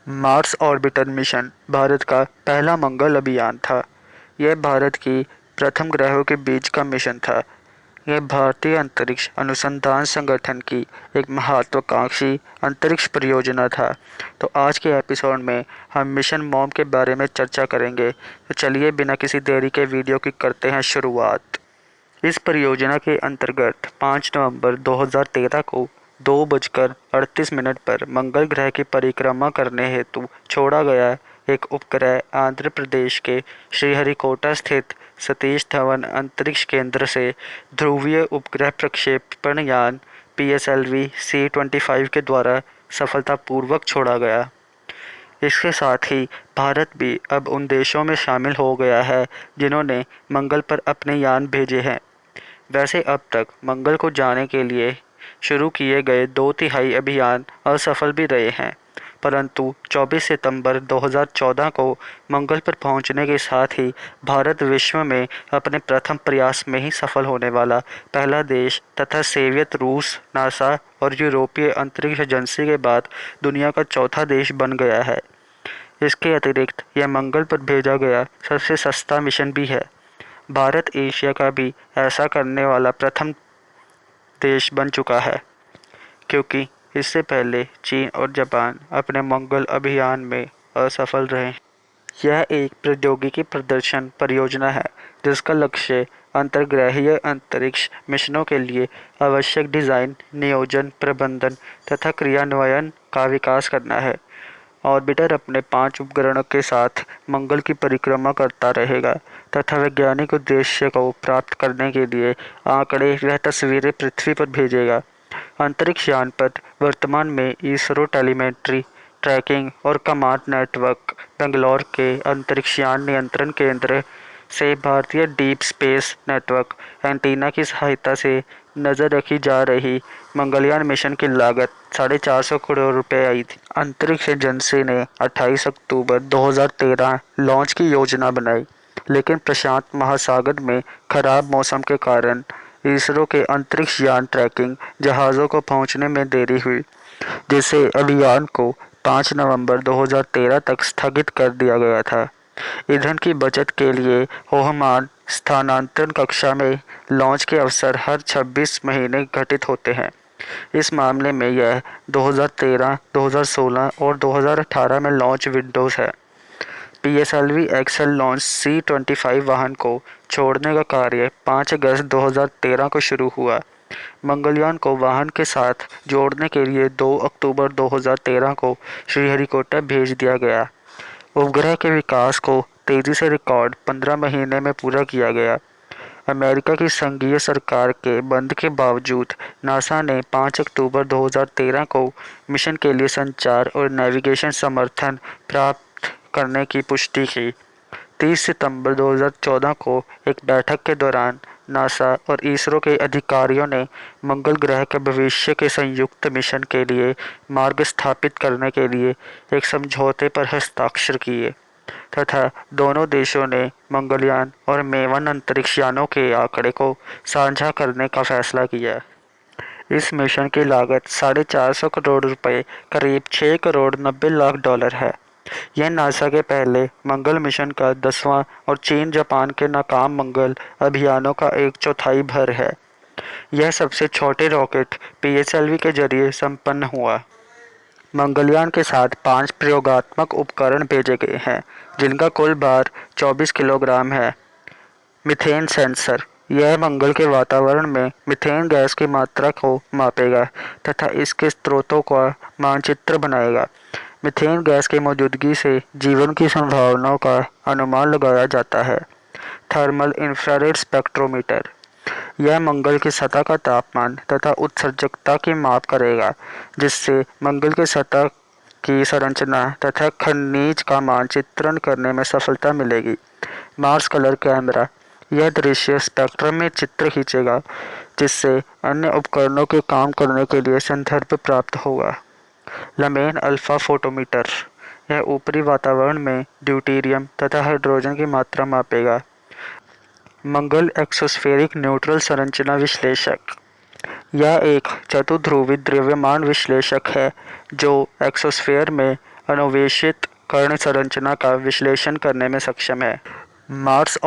Mars orbiter mission Bharat का पहला मंगल अभियान था। यह भारत की प्रथम ग्रहों के बीच का मिशन था। यह भारतीय अंतरिक्ष अनुसंधान संगठन की एक महत्वाकांक्षी अंतरिक्ष परियोजना था। तो आज के एपिसोड में हम मिशन मॉम के बारे में चर्चा करेंगे। तो चलिए बिना किसी देरी के वीडियो की करते हैं शुरुआत। इस परियोजना के अंतर्गत 5 नवंबर 2013 को 2:38 पर मंगल ग्रह की परिक्रमा करने हेतु छोड़ा गया एक उपग्रह आंध्र प्रदेश के श्रीहरिकोटा स्थित सतीश धवन अंतरिक्ष केंद्र से ध्रुवीय उपग्रह प्रक्षेपण यान PSLV C-25 के द्वारा सफलतापूर्वक छोड़ा गया। इसके साथ ही भारत भी अब उन देशों में शामिल हो गया है जिन्होंने मंगल पर अपने यान भेजे हैं। वैसे अब तक मंगल को जाने के लिए शुरू किए गए 2/3 अभियान असफल भी रहे हैं, परंतु 24 सितंबर 2014 को मंगल पर पहुंचने के साथ ही भारत विश्व में अपने प्रथम प्रयास में ही सफल होने वाला पहला देश तथा सोवियत रूस, नासा और यूरोपीय अंतरिक्ष एजेंसी के बाद दुनिया का चौथा देश बन गया है। इसके अतिरिक्त यह मंगल पर भेजा गया सबसे सस्ता मिशन भी है। भारत एशिया का भी ऐसा करने वाला प्रथम देश बन चुका है, क्योंकि इससे पहले चीन और जापान अपने मंगल अभियान में असफल रहे। यह एक प्रौद्योगिकी प्रदर्शन परियोजना है जिसका लक्ष्य अंतर्ग्रहीय अंतरिक्ष मिशनों के लिए आवश्यक डिज़ाइन, नियोजन, प्रबंधन तथा क्रियान्वयन का विकास करना है। ऑर्बिटर अपने 5 उपग्रहों के साथ मंगल की परिक्रमा करता रहेगा तथा वैज्ञानिक उद्देश्य को प्राप्त करने के लिए आंकड़े व तस्वीरें पृथ्वी पर भेजेगा। अंतरिक्ष यान पर वर्तमान में इसरो टेलीमेट्री, ट्रैकिंग और कमांड नेटवर्क बेंगलौर के अंतरिक्ष यान नियंत्रण केंद्र से भारतीय डीप स्पेस नेटवर्क एंटीना की सहायता से नज़र रखी जा रही मंगलयान मिशन की लागत 450 करोड़ रुपए आई थी। अंतरिक्ष एजेंसी ने 28 अक्टूबर 2013 लॉन्च की योजना बनाई, लेकिन प्रशांत महासागर में खराब मौसम के कारण इसरो के अंतरिक्ष यान ट्रैकिंग जहाज़ों को पहुंचने में देरी हुई, जिससे अभियान को 5 नवंबर 2013 तक स्थगित कर दिया गया था। ईंधन की बचत के लिए होहमान स्थानांतरण कक्षा में लॉन्च के अवसर हर 26 महीने घटित होते हैं। इस मामले में यह 2013, 2016 और 2018 में लॉन्च विंडोज है। PSLV एक्सेल लॉन्च C-25 वाहन को छोड़ने का कार्य 5 अगस्त 2013 को शुरू हुआ। मंगलयान को वाहन के साथ जोड़ने के लिए 2 अक्टूबर 2013 को श्रीहरिकोटा भेज दिया गया। उपग्रह के विकास को तेजी से रिकॉर्ड 15 महीने में पूरा किया गया। अमेरिका की संघीय सरकार के बंद के बावजूद नासा ने 5 अक्टूबर 2013 को मिशन के लिए संचार और नेविगेशन समर्थन प्राप्त करने की पुष्टि की। 30 सितंबर 2014 को एक बैठक के दौरान नासा और इसरो के अधिकारियों ने मंगल ग्रह के भविष्य के संयुक्त मिशन के लिए मार्ग स्थापित करने के लिए एक समझौते पर हस्ताक्षर किए तथा दोनों देशों ने मंगलयान और मेवन अंतरिक्ष यानों के आंकड़े को साझा करने का फैसला किया। इस मिशन की लागत 450 करोड़ रुपए, करीब 6 करोड़ 90 लाख डॉलर है। यह नासा के पहले मंगल मिशन का 10वां और चीन जापान के नाकाम मंगल अभियानों का 1/4 भर है। यह सबसे छोटे रॉकेट PSLV के जरिए संपन्न हुआ। मंगलयान के साथ 5 प्रयोगात्मक उपकरण भेजे गए हैं जिनका कुल भार 24 किलोग्राम है। मीथेन सेंसर, यह मंगल के वातावरण में मीथेन गैस की मात्रा को मापेगा तथा इसके स्रोतों का मानचित्र बनाएगा। मीथेन गैस की मौजूदगी से जीवन की संभावनाओं का अनुमान लगाया जाता है। थर्मल इंफ्रारेड स्पेक्ट्रोमीटर, यह मंगल की सतह का तापमान तथा उत्सर्जकता की माप करेगा, जिससे मंगल की सतह की संरचना तथा खनिज का मानचित्रण करने में सफलता मिलेगी। मार्स कलर कैमरा, यह दृश्य स्पेक्ट्रम में चित्र खींचेगा, जिससे अन्य उपकरणों के काम करने के लिए संदर्भ प्राप्त होगा। लमेन अल्फा फोटोमीटर, यह ऊपरी वातावरण में ड्यूटेरियम तथा हाइड्रोजन की मात्रा मापेगा। मंगल एक्सोस्फेरिक न्यूट्रल संरचना विश्लेषक, यह एक चतुर्ध्रुवी द्रव्यमान विश्लेषक है जो एक्सोस्फेयर में अन्वेषित कर्ण संरचना का विश्लेषण करने में सक्षम है। मार्स